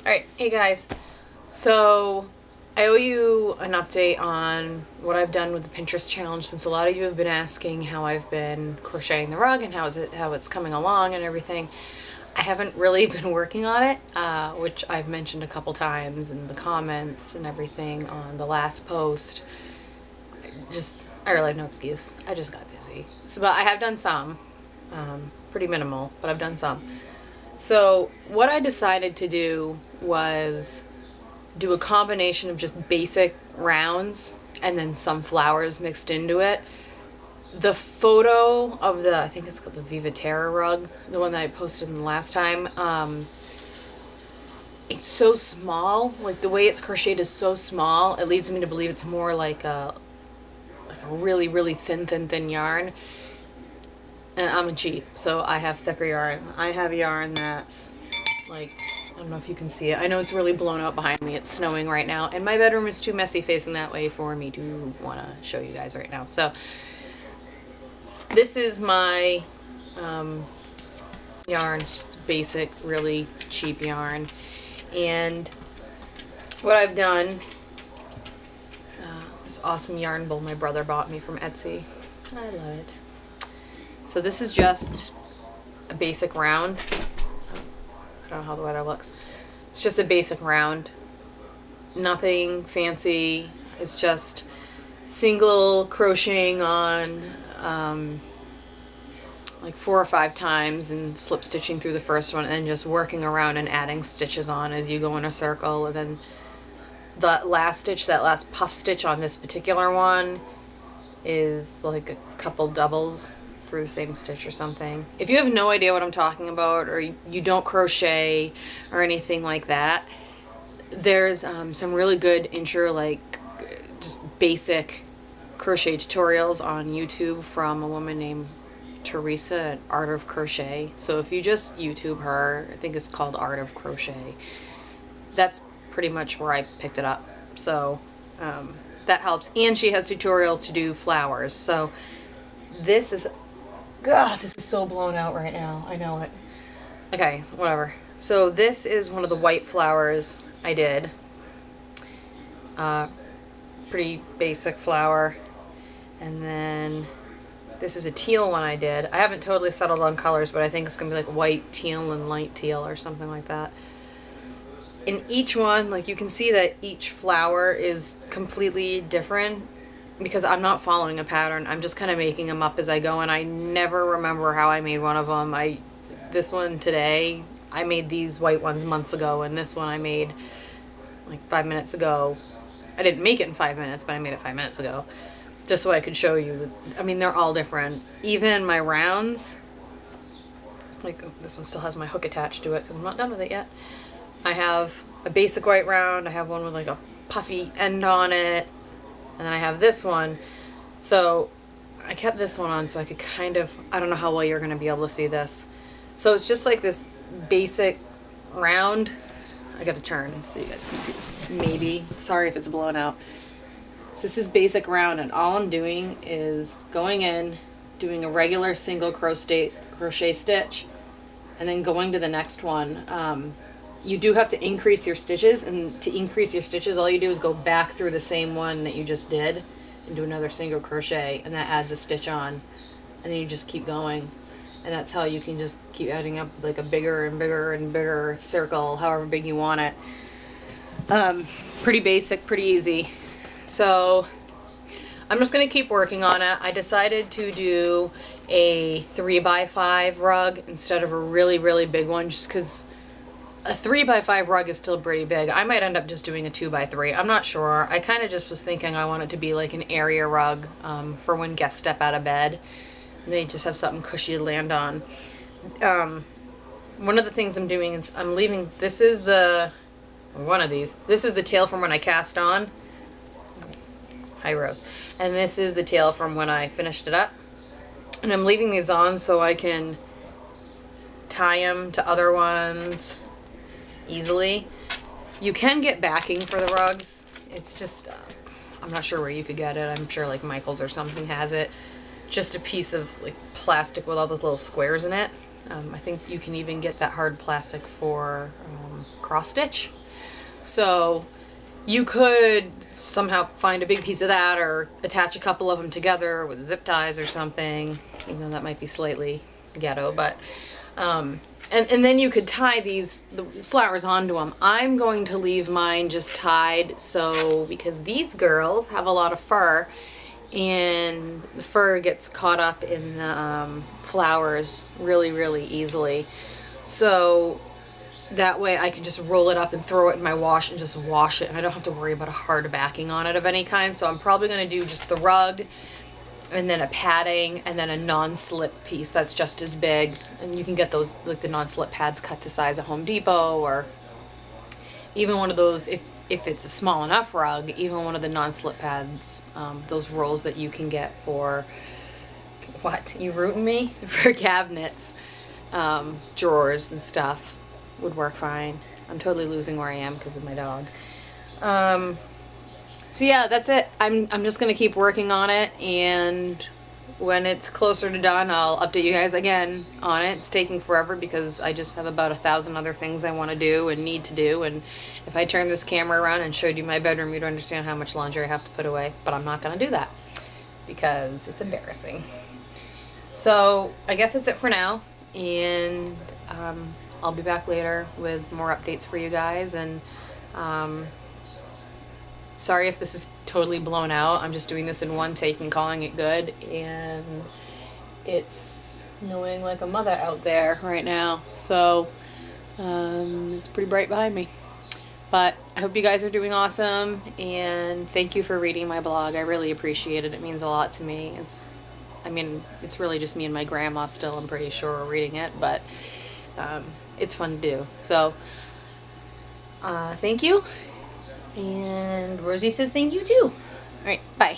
Alright, hey guys. So, I owe you an update on what I've done with the Pinterest challenge, since a lot of you have been asking how I've been crocheting the rug and how it's coming along and everything. I haven't really been working on it, which I've mentioned a couple times in the comments and everything on the last post. I really have no excuse. I just got busy. But I have done some, pretty minimal, but I've done some. So what I decided to do was do a combination of just basic rounds and then some flowers mixed into it. The photo of I think it's called the Viva Terra rug, the one that I posted in the last time, it's so small. Like, the way it's crocheted is so small, it leads me to believe it's more like a really, really thin yarn. And I'm cheap, so I have thicker yarn. I have yarn that's like, I don't know if you can see it. I know it's really blown out behind me. It's snowing right now, and my bedroom is too messy facing that way for me to want to show you guys right now. So this is my yarn. It's just basic, really cheap yarn. And what I've done, this awesome yarn bowl my brother bought me from Etsy. I love it. So this is just a basic round. I don't know how the weather looks. It's just a basic round. Nothing fancy. It's just single crocheting on like 4 or 5 times and slip stitching through the first one, and then just working around and adding stitches on as you go in a circle. And then the last stitch, that last puff stitch on this particular one, is like a couple doubles through the same stitch or something. If you have no idea what I'm talking about, or you don't crochet or anything like that, there's some really good intro, like just basic crochet tutorials on YouTube from a woman named Teresa at Art of Crochet. So if you just YouTube her, I think it's called Art of Crochet. That's pretty much where I picked it up. So that helps. And she has tutorials to do flowers. So this is, God, this is so blown out right now. I know it. Okay, whatever. So this is one of the white flowers I did. Pretty basic flower. And then this is a teal one I did. I haven't totally settled on colors, but I think it's going to be like white, teal, and light teal or something like that. In each one, like, you can see that each flower is completely different, because I'm not following a pattern. I'm just kind of making them up as I go, and I never remember how I made one of them. This one today, I made these white ones months ago, and this one I made like 5 minutes ago. I didn't make it in 5 minutes, but I made it 5 minutes ago, just so I could show you. I mean, they're all different. Even my rounds, like, oh, this one still has my hook attached to it because I'm not done with it yet. I have a basic white round. I have one with like a puffy end on it. And then I have this one. So I kept this one on so I could kind of, I don't know how well you're going to be able to see this. So it's just like this basic round. I got to turn so you guys can see this. Maybe. Sorry if it's blown out. So this is basic round, and all I'm doing is going in, doing a regular single crochet stitch, and then going to the next one. You do have to increase your stitches, and to increase your stitches, all you do is go back through the same one that you just did and do another single crochet, and that adds a stitch on, and then you just keep going. And that's how you can just keep adding up like a bigger and bigger and bigger circle, however big you want it. Pretty basic, pretty easy. So I'm just going to keep working on it. I decided to do a 3x5 rug instead of a really, really big one, just because a 3x5 rug is still pretty big. I might end up just doing a 2x3. I'm not sure. I kind of just was thinking I want it to be like an area rug for when guests step out of bed and they just have something cushy to land on. One of the things I'm doing is I'm leaving, this is one of these. This is the tail from when I cast on. Hi, Rose. And this is the tail from when I finished it up. And I'm leaving these on so I can tie them to other ones easily. You can get backing for the rugs. It's just, I'm not sure where you could get it. I'm sure like Michael's or something has it. Just a piece of like plastic with all those little squares in it. I think you can even get that hard plastic for cross stitch. So you could somehow find a big piece of that or attach a couple of them together with zip ties or something, even though that might be slightly ghetto, but and then you could tie the flowers onto them. I'm going to leave mine just tied, so because these girls have a lot of fur, and the fur gets caught up in the flowers really, really easily. So that way I can just roll it up and throw it in my wash and just wash it, and I don't have to worry about a hard backing on it of any kind. So I'm probably going to do just the rug, and then a padding, and then a non-slip piece that's just as big. And you can get those, like the non-slip pads, cut to size at Home Depot, or even one of those, if it's a small enough rug, even one of the non-slip pads, those rolls that you can get for, what, you rooting me? For cabinets, drawers and stuff would work fine. I'm totally losing where I am because of my dog. So yeah, that's it. I'm just gonna keep working on it, and when it's closer to done, I'll update you guys again on it. It's taking forever because I just have about 1,000 other things I want to do and need to do, and if I turn this camera around and showed you my bedroom, you'd understand how much laundry I have to put away, but I'm not gonna do that because it's embarrassing. So I guess that's it for now, and I'll be back later with more updates for you guys, and sorry if this is totally blown out. I'm just doing this in one take and calling it good, and it's snowing like a mother out there right now, so it's pretty bright behind me. But I hope you guys are doing awesome, and thank you for reading my blog. I really appreciate it. It means a lot to me. It's really just me and my grandma still, I'm pretty sure, reading it, but it's fun to do. So thank you. And Rosie says thank you too. All right, bye.